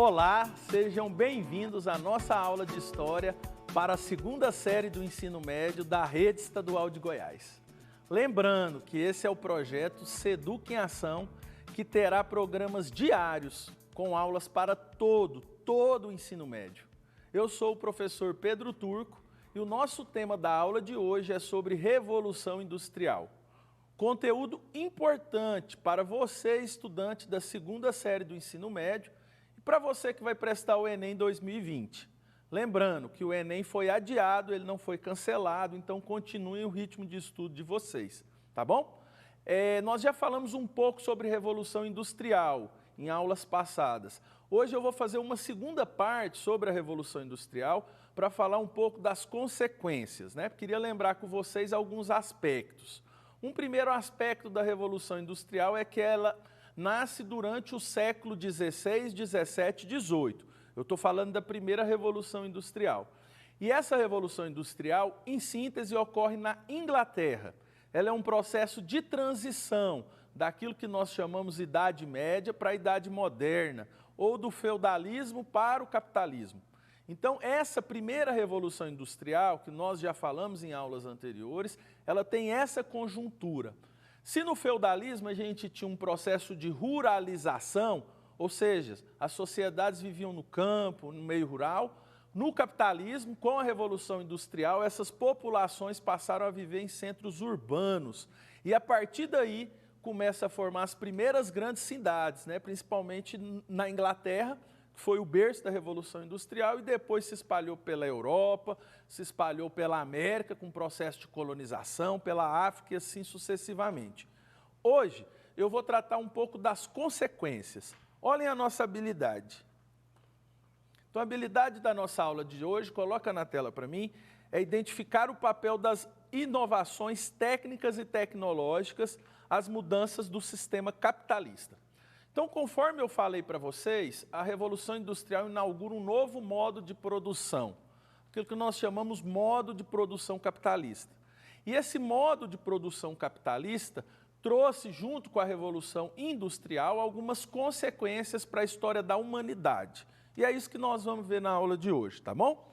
Olá, sejam bem-vindos à nossa aula de História para a segunda série do ensino médio da Rede Estadual de Goiás. Lembrando que esse é o projeto Seduc em Ação, que terá programas diários com aulas para todo o ensino médio. Eu sou o professor Pedro Turco e o nosso tema da aula de hoje é sobre Revolução Industrial. Conteúdo importante para você, estudante da segunda série do ensino médio, e para você que vai prestar o Enem 2020. Lembrando que o Enem foi adiado, ele não foi cancelado, então continuem o ritmo de estudo de vocês, tá bom? Nós já falamos um pouco sobre Revolução Industrial em aulas passadas. Hoje eu vou fazer uma segunda parte sobre a Revolução Industrial para falar um pouco das consequências, né? Queria lembrar com vocês alguns aspectos. Um primeiro aspecto da Revolução Industrial é que ela nasce durante o século XVI, XVII e XVIII. Eu estou falando da primeira Revolução Industrial. E essa Revolução Industrial, em síntese, ocorre na Inglaterra. Ela é um processo de transição daquilo que nós chamamos de Idade Média para a Idade Moderna, ou do feudalismo para o capitalismo. Então, essa primeira Revolução Industrial, que nós já falamos em aulas anteriores, ela tem essa conjuntura. Se no feudalismo a gente tinha um processo de ruralização, ou seja, as sociedades viviam no campo, no meio rural, no capitalismo, com a Revolução Industrial, essas populações passaram a viver em centros urbanos. E a partir daí começa a formar as primeiras grandes cidades, né? Principalmente na Inglaterra, que foi o berço da Revolução Industrial, e depois se espalhou pela Europa, se espalhou pela América, com processo de colonização, pela África e assim sucessivamente. Hoje, eu vou tratar um pouco das consequências. Olhem a nossa habilidade. Então, a habilidade da nossa aula de hoje, coloca na tela para mim, é identificar o papel das inovações técnicas e tecnológicas, as mudanças do sistema capitalista. Então, conforme eu falei para vocês, a Revolução Industrial inaugura um novo modo de produção, aquilo que nós chamamos modo de produção capitalista. E esse modo de produção capitalista trouxe, junto com a Revolução Industrial, algumas consequências para a história da humanidade. E é isso que nós vamos ver na aula de hoje, tá bom?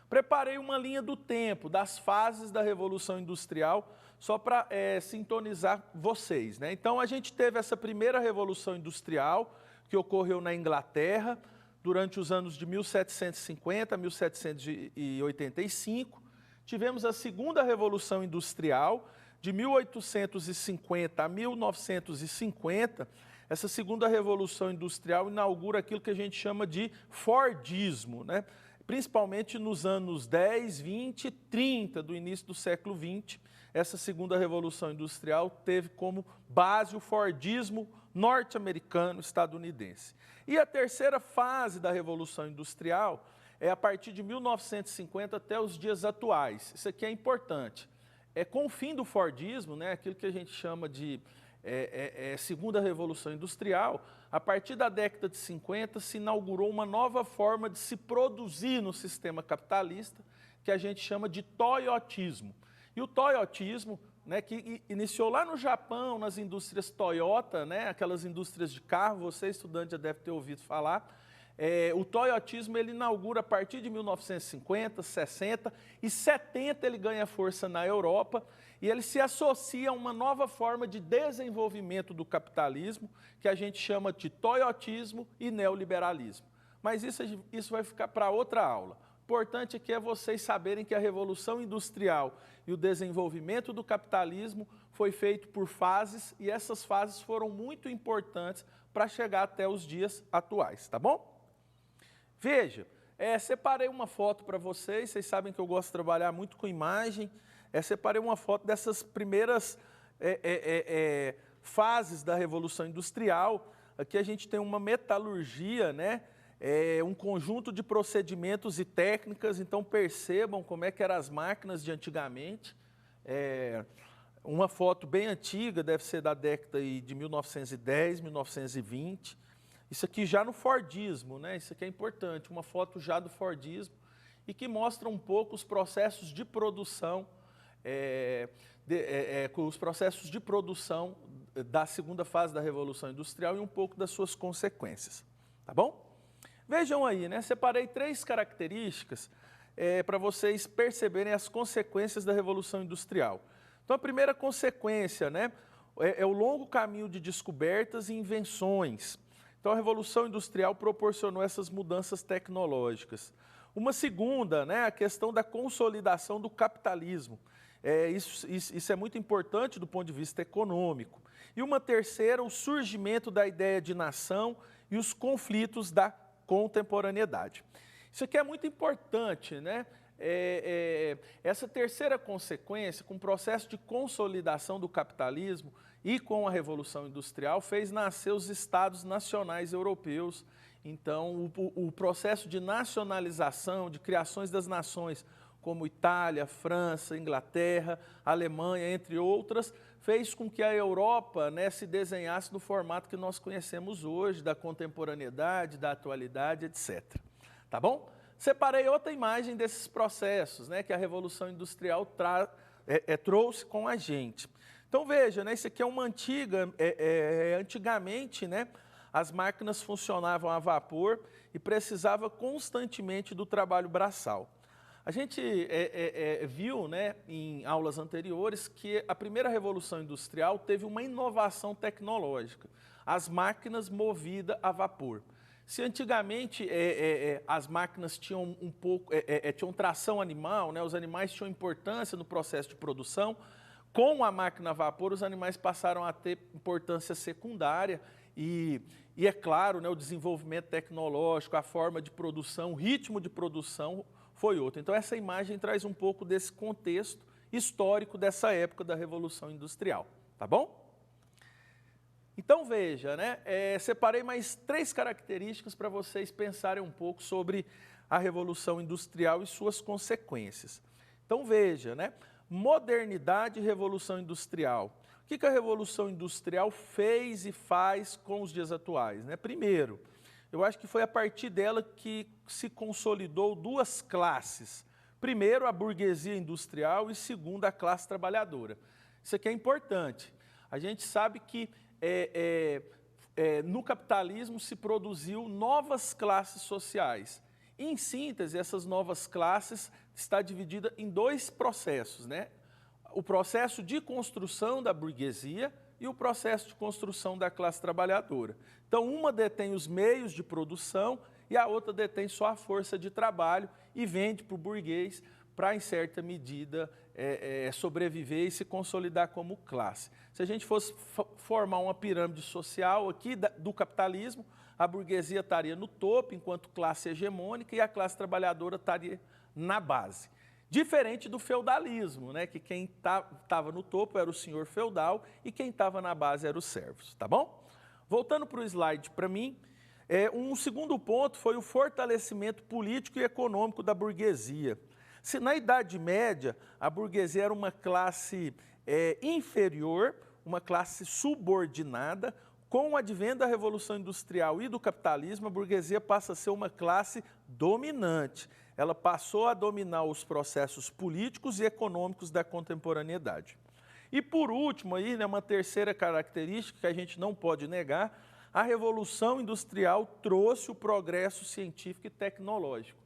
Preparei uma linha do tempo, das fases da Revolução Industrial, só para sintonizar vocês, né? Então, a gente teve essa primeira Revolução Industrial, que ocorreu na Inglaterra, durante os anos de 1750 a 1785. Tivemos a segunda Revolução Industrial, de 1850 a 1950. Essa segunda Revolução Industrial inaugura aquilo que a gente chama de Fordismo, né? Principalmente nos anos 10, 20 e 30 do início do século XX. Essa segunda Revolução Industrial teve como base o Fordismo norte-americano, estadunidense. E a terceira fase da Revolução Industrial é a partir de 1950 até os dias atuais. Isso aqui é importante. Com o fim do Fordismo, né, aquilo que a gente chama de segunda Revolução Industrial, a partir da década de 50 se inaugurou uma nova forma de se produzir no sistema capitalista, que a gente chama de toyotismo. E o toyotismo, né, que iniciou lá no Japão, nas indústrias Toyota, né, aquelas indústrias de carro, você estudante já deve ter ouvido falar. O toyotismo ele inaugura a partir de 1950, 60 e 70 ele ganha força na Europa e ele se associa a uma nova forma de desenvolvimento do capitalismo que a gente chama de toyotismo e neoliberalismo. Mas isso vai ficar para outra aula. O importante aqui é vocês saberem que a Revolução Industrial e o desenvolvimento do capitalismo foi feito por fases e essas fases foram muito importantes para chegar até os dias atuais, tá bom? Veja, separei uma foto para vocês sabem que eu gosto de trabalhar muito com imagem, separei uma foto dessas primeiras fases da Revolução Industrial. Aqui a gente tem uma metalurgia, né? Um conjunto de procedimentos e técnicas, então percebam como é que eram as máquinas de antigamente. Uma foto bem antiga, deve ser da década de 1910, 1920. Isso aqui já no Fordismo, né? Isso aqui é importante, uma foto já do Fordismo e que mostra um pouco os processos de produção, da segunda fase da Revolução Industrial e um pouco das suas consequências, tá bom? Vejam aí, né? Separei 3 características para vocês perceberem as consequências da Revolução Industrial. Então, a primeira consequência, né, é o longo caminho de descobertas e invenções. Então, a Revolução Industrial proporcionou essas mudanças tecnológicas. Uma segunda, né, a questão da consolidação do capitalismo. Isso é muito importante do ponto de vista econômico. E uma terceira, o surgimento da ideia de nação e os conflitos da contemporaneidade. Isso aqui é muito importante, né? Essa terceira consequência, com o processo de consolidação do capitalismo e com a Revolução Industrial, fez nascer os Estados nacionais europeus. Então, o processo de nacionalização, de criações das nações, como Itália, França, Inglaterra, Alemanha, entre outras, fez com que a Europa, né, se desenhasse no formato que nós conhecemos hoje, da contemporaneidade, da atualidade, etc. Tá bom? Separei outra imagem desses processos, né, que a Revolução Industrial trouxe com a gente. Então veja, né, isso aqui é uma antiga, antigamente, né, as máquinas funcionavam a vapor e precisava constantemente do trabalho braçal. A gente viu, né, em aulas anteriores que a primeira Revolução Industrial teve uma inovação tecnológica, as máquinas movidas a vapor. Se antigamente as máquinas tinham tinham tração animal, né, os animais tinham importância no processo de produção, com a máquina a vapor os animais passaram a ter importância secundária e é claro, né, o desenvolvimento tecnológico, a forma de produção, o ritmo de produção foi outro. Então essa imagem traz um pouco desse contexto histórico dessa época da Revolução Industrial, tá bom? Então veja, né, separei mais 3 características para vocês pensarem um pouco sobre a Revolução Industrial e suas consequências. Então veja, né, modernidade e Revolução Industrial. O que a Revolução Industrial fez e faz com os dias atuais, né? Primeiro, eu acho que foi a partir dela que se consolidou 2 classes. Primeiro, a burguesia industrial e segundo, a classe trabalhadora. Isso aqui é importante. A gente sabe que no capitalismo se produziu novas classes sociais. Em síntese, essas novas classes está dividida em 2 processos, né? O processo de construção da burguesia e o processo de construção da classe trabalhadora. Então, uma detém os meios de produção e a outra detém só a força de trabalho e vende para o burguês para, em certa medida, sobreviver e se consolidar como classe. Se a gente fosse formar uma pirâmide social aqui do capitalismo, a burguesia estaria no topo, enquanto classe hegemônica, e a classe trabalhadora estaria na base. Diferente do feudalismo, né, que quem estava no topo era o senhor feudal e quem estava na base eram os servos, tá bom? Voltando para o slide para mim, um segundo ponto foi o fortalecimento político e econômico da burguesia. Se na Idade Média a burguesia era uma classe inferior, uma classe subordinada, com o advento da Revolução Industrial e do capitalismo, a burguesia passa a ser uma classe dominante. Ela passou a dominar os processos políticos e econômicos da contemporaneidade. E por último, aí, né, uma terceira característica que a gente não pode negar, a Revolução Industrial trouxe o progresso científico e tecnológico.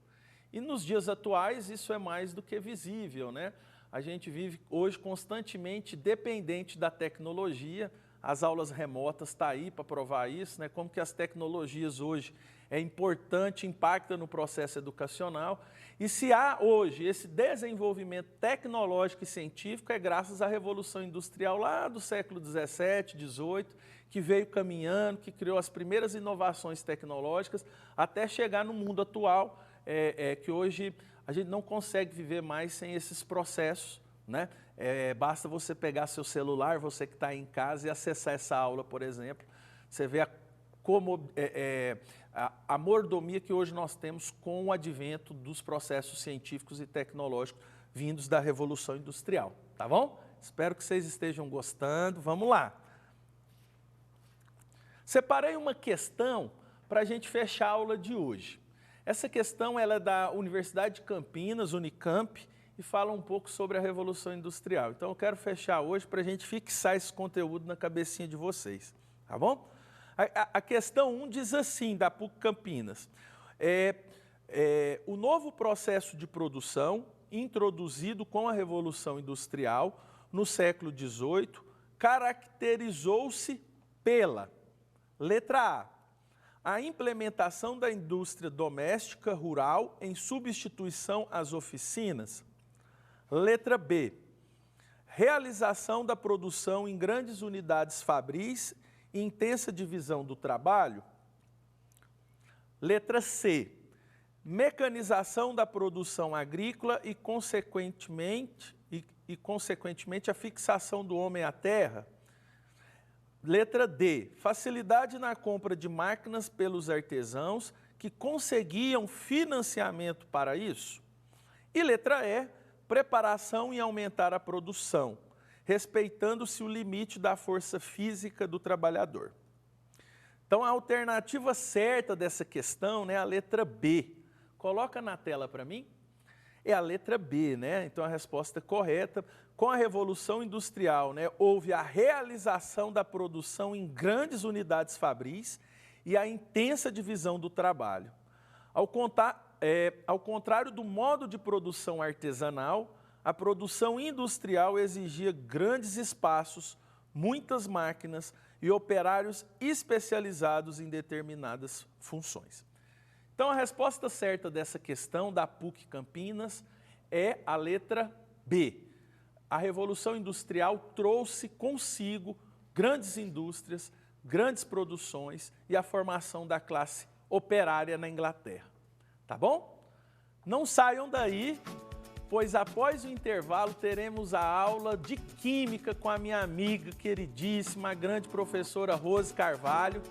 E nos dias atuais isso é mais do que visível, né? A gente vive hoje constantemente dependente da tecnologia, as aulas remotas estão aí para provar isso, né? Como que as tecnologias hoje é importante, impacta no processo educacional. E se há hoje esse desenvolvimento tecnológico e científico, é graças à Revolução Industrial lá do século XVII, XVIII, que veio caminhando, que criou as primeiras inovações tecnológicas, até chegar no mundo atual, que hoje a gente não consegue viver mais sem esses processos, né? Basta você pegar seu celular, você que está aí em casa, e acessar essa aula, por exemplo. Você vê a mordomia que hoje nós temos com o advento dos processos científicos e tecnológicos vindos da Revolução Industrial, tá bom? Espero que vocês estejam gostando. Vamos lá. Separei uma questão para a gente fechar a aula de hoje. Essa questão ela é da Universidade de Campinas, Unicamp, e fala um pouco sobre a Revolução Industrial. Então eu quero fechar hoje para a gente fixar esse conteúdo na cabecinha de vocês, tá bom? A questão 1 diz assim, da PUC Campinas. o novo processo de produção introduzido com a Revolução Industrial no século XVIII caracterizou-se pela, letra A implementação da indústria doméstica rural em substituição às oficinas. Letra B, realização da produção em grandes unidades fabris e intensa divisão do trabalho. Letra C, mecanização da produção agrícola e, consequentemente, a fixação do homem à terra. Letra D, facilidade na compra de máquinas pelos artesãos que conseguiam financiamento para isso. E letra E, preparação em aumentar a produção, respeitando-se o limite da força física do trabalhador. Então, a alternativa certa dessa questão é a letra B. Coloca na tela para mim. É a letra B, né? Então, a resposta correta. Com a Revolução Industrial, né, houve a realização da produção em grandes unidades fabris e a intensa divisão do trabalho. Ao contrário do modo de produção artesanal, a produção industrial exigia grandes espaços, muitas máquinas e operários especializados em determinadas funções. Então, a resposta certa dessa questão da PUC Campinas é a letra B. A Revolução Industrial trouxe consigo grandes indústrias, grandes produções e a formação da classe operária na Inglaterra. Tá bom? Não saiam daí, pois após o intervalo teremos a aula de Química com a minha amiga queridíssima, a grande professora Rose Carvalho.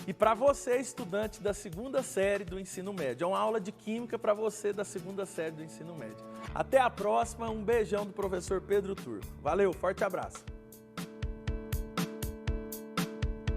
E para você, estudante da segunda série do ensino médio, é uma aula de Química para você da segunda série do ensino médio. Até a próxima, um beijão do professor Pedro Turco. Valeu, forte abraço!